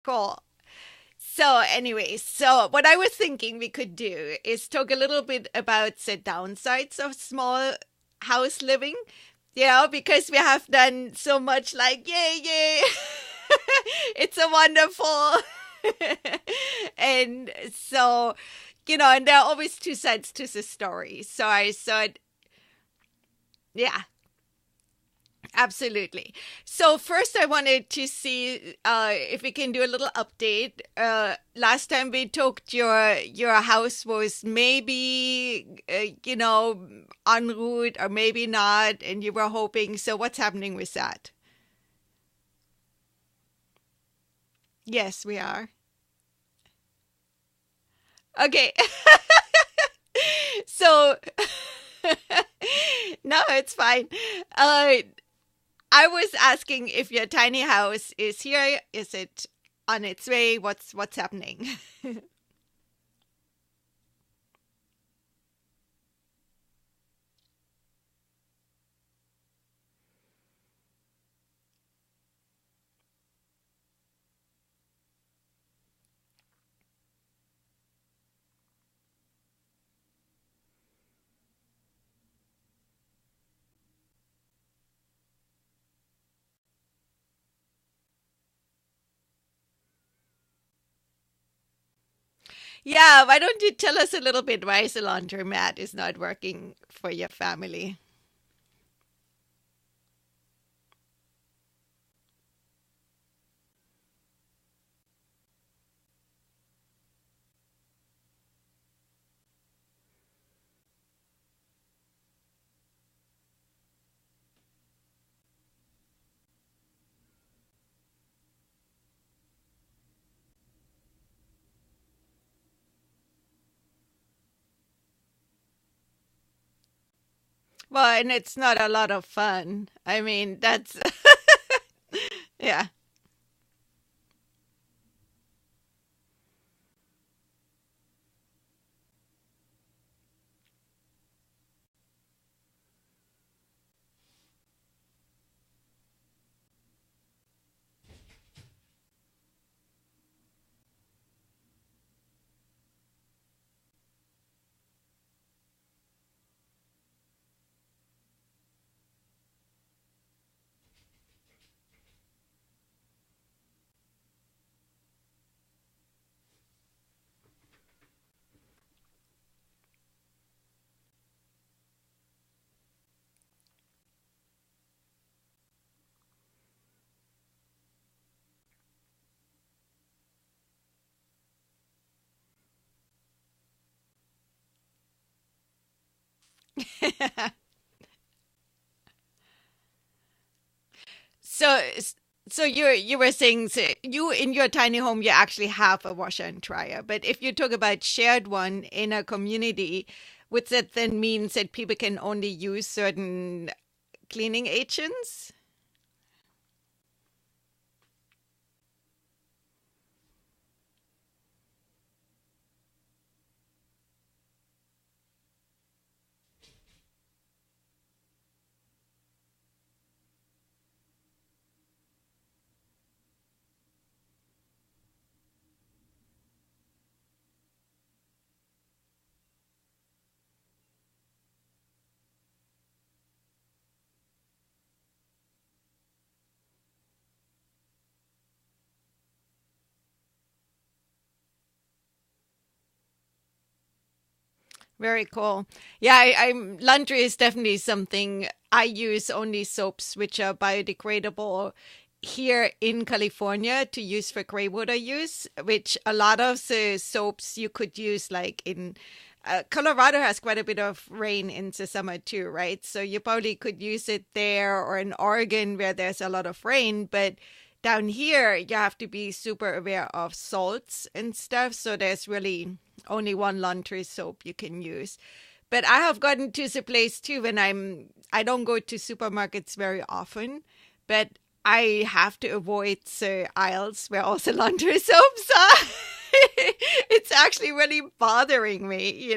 Cool. So, anyway, so what I was thinking we could do is talk a little bit about the downsides of small house living, because we have done so much like, yay, yay, it's a wonderful. And so, and there are always two sides to the story. So I thought, yeah, absolutely. So first, I wanted to see if we can do a little update. Last time we talked, your house was maybe en route or maybe not, and you were hoping. So what's happening with that? Yes, we are. Okay. So no, it's fine. Uh, I was asking if your tiny house is here. Is it on its way? What's happening? Yeah, why don't you tell us a little bit why the laundromat is not working for your family? Well, and it's not a lot of fun. I mean, that's yeah. So, so you were saying, so you in your tiny home you actually have a washer and dryer, but if you talk about shared one in a community, would that then means that people can only use certain cleaning agents? Very cool. Yeah, I'm laundry is definitely something I use only soaps which are biodegradable here in California to use for gray water use, which a lot of the soaps you could use like in Colorado has quite a bit of rain in the summer too, right? So you probably could use it there or in Oregon where there's a lot of rain, but down here you have to be super aware of salts and stuff. So there's really only one laundry soap you can use. But I have gotten to the place too when I don't go to supermarkets very often, but I have to avoid the aisles where all the laundry soaps are. It's actually really bothering me.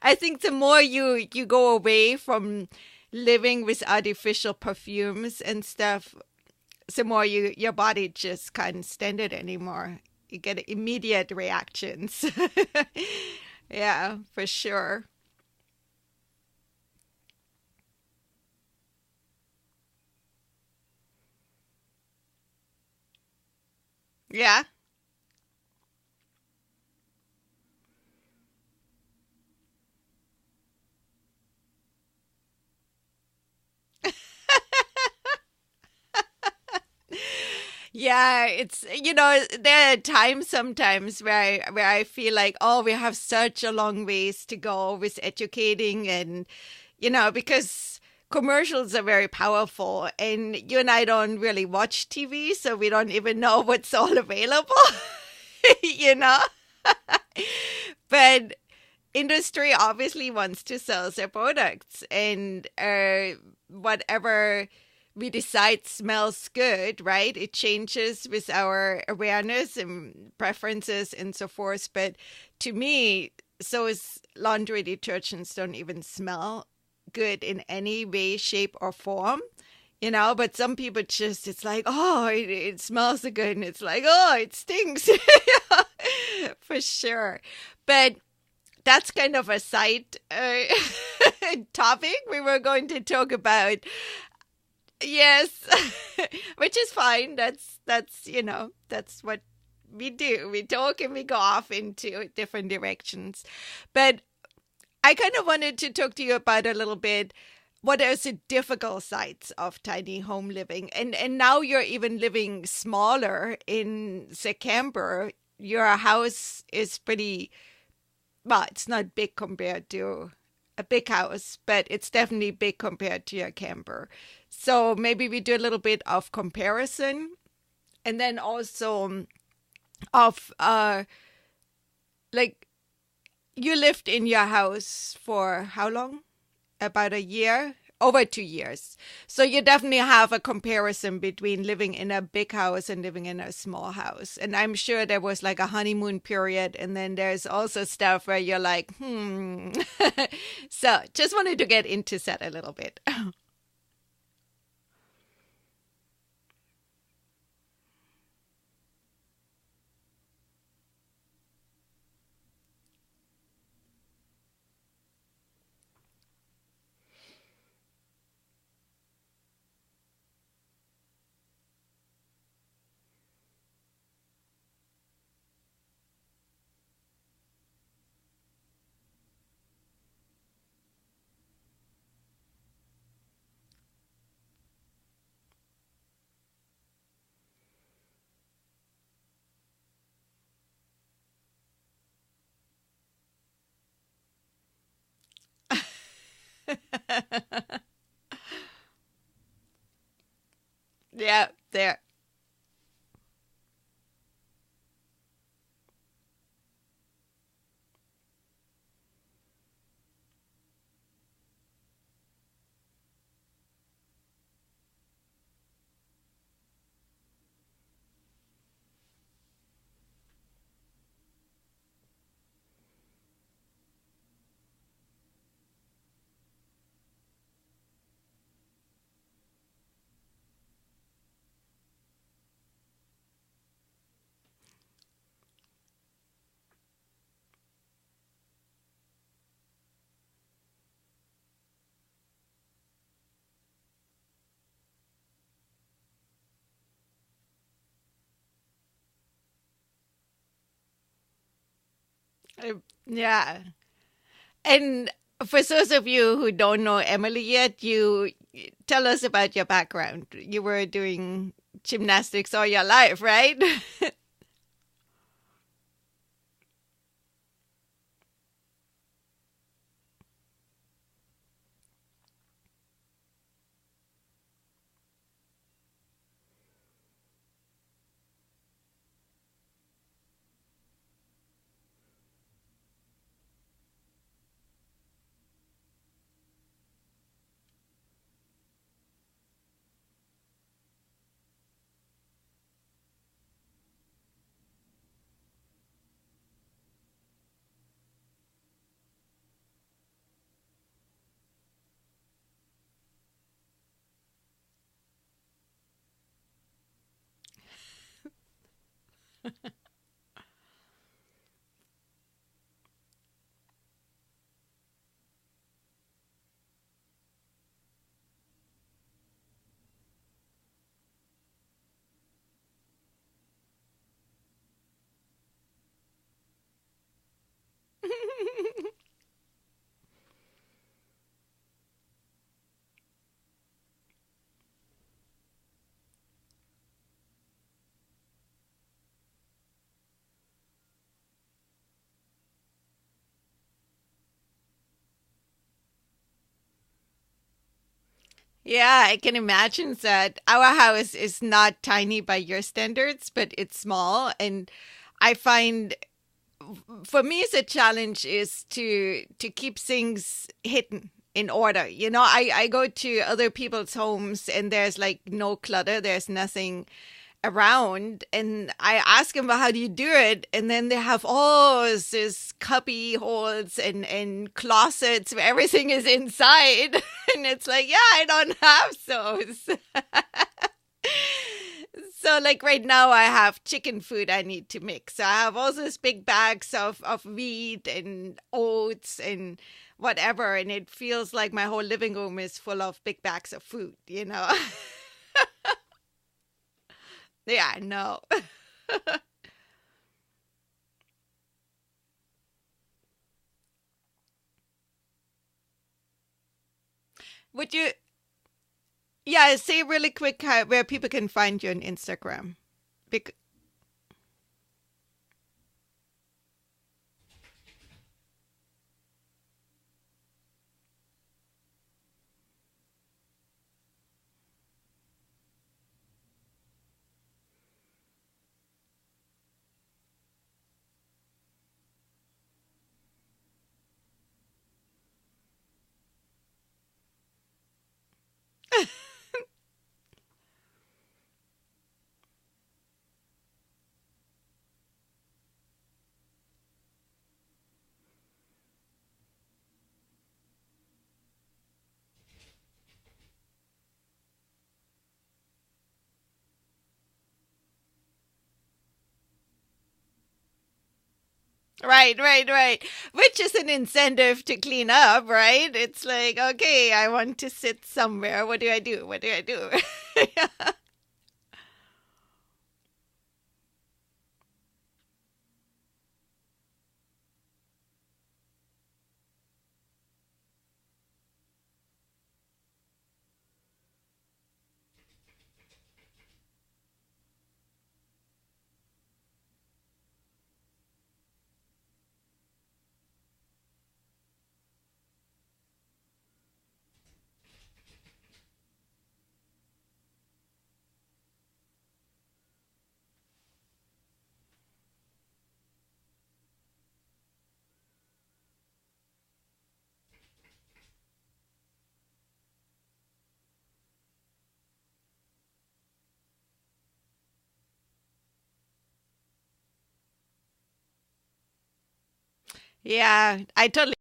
I think the more you go away from living with artificial perfumes and stuff, some more your body just can't stand it anymore. You get immediate reactions. Yeah, for sure. Yeah. Yeah, it's there are times sometimes where I feel like, oh, we have such a long ways to go with educating, and because commercials are very powerful, and you and I don't really watch TV, so we don't even know what's all available. you know but industry obviously wants to sell their products, and whatever we decide smells good, right? It changes with our awareness and preferences and so forth. But to me, so is laundry detergents don't even smell good in any way, shape, or form. But some people just, it's like, oh, it smells so good. And it's like, oh, it stinks. For sure. But that's kind of a side topic we were going to talk about. Yes, which is fine. That's what we do. We talk and we go off into different directions. But I kind of wanted to talk to you about a little bit what are the difficult sides of tiny home living. And now you're even living smaller in the camper. Your house is pretty, well, it's not big compared to a big house, but it's definitely big compared to your camper. So maybe we do a little bit of comparison, and then also of like, you lived in your house for how long? About a year? Over 2 years. So you definitely have a comparison between living in a big house and living in a small house. And I'm sure there was like a honeymoon period. And then there's also stuff where you're like, So just wanted to get into that a little bit. Yeah, there. Yeah. And for those of you who don't know Emily yet, you tell us about your background. You were doing gymnastics all your life, right? Yeah, I can imagine that our house is not tiny by your standards, but it's small. And I find for me the challenge is to keep things hidden in order. I go to other people's homes and there's like no clutter, there's nothing around, and I ask them, well, how do you do it? And then they have all this cubby holes and closets where everything is inside. And it's like, yeah, I don't have those. So like right now I have chicken food I need to mix. So I have all those big bags of wheat and oats and whatever, and it feels like my whole living room is full of big bags of food. Yeah, no. Would you, yeah, say really quick where people can find you on Instagram. Bec- Right, right, right. Which is an incentive to clean up, right? It's like, okay, I want to sit somewhere. What do I do? What do I do? Yeah, I totally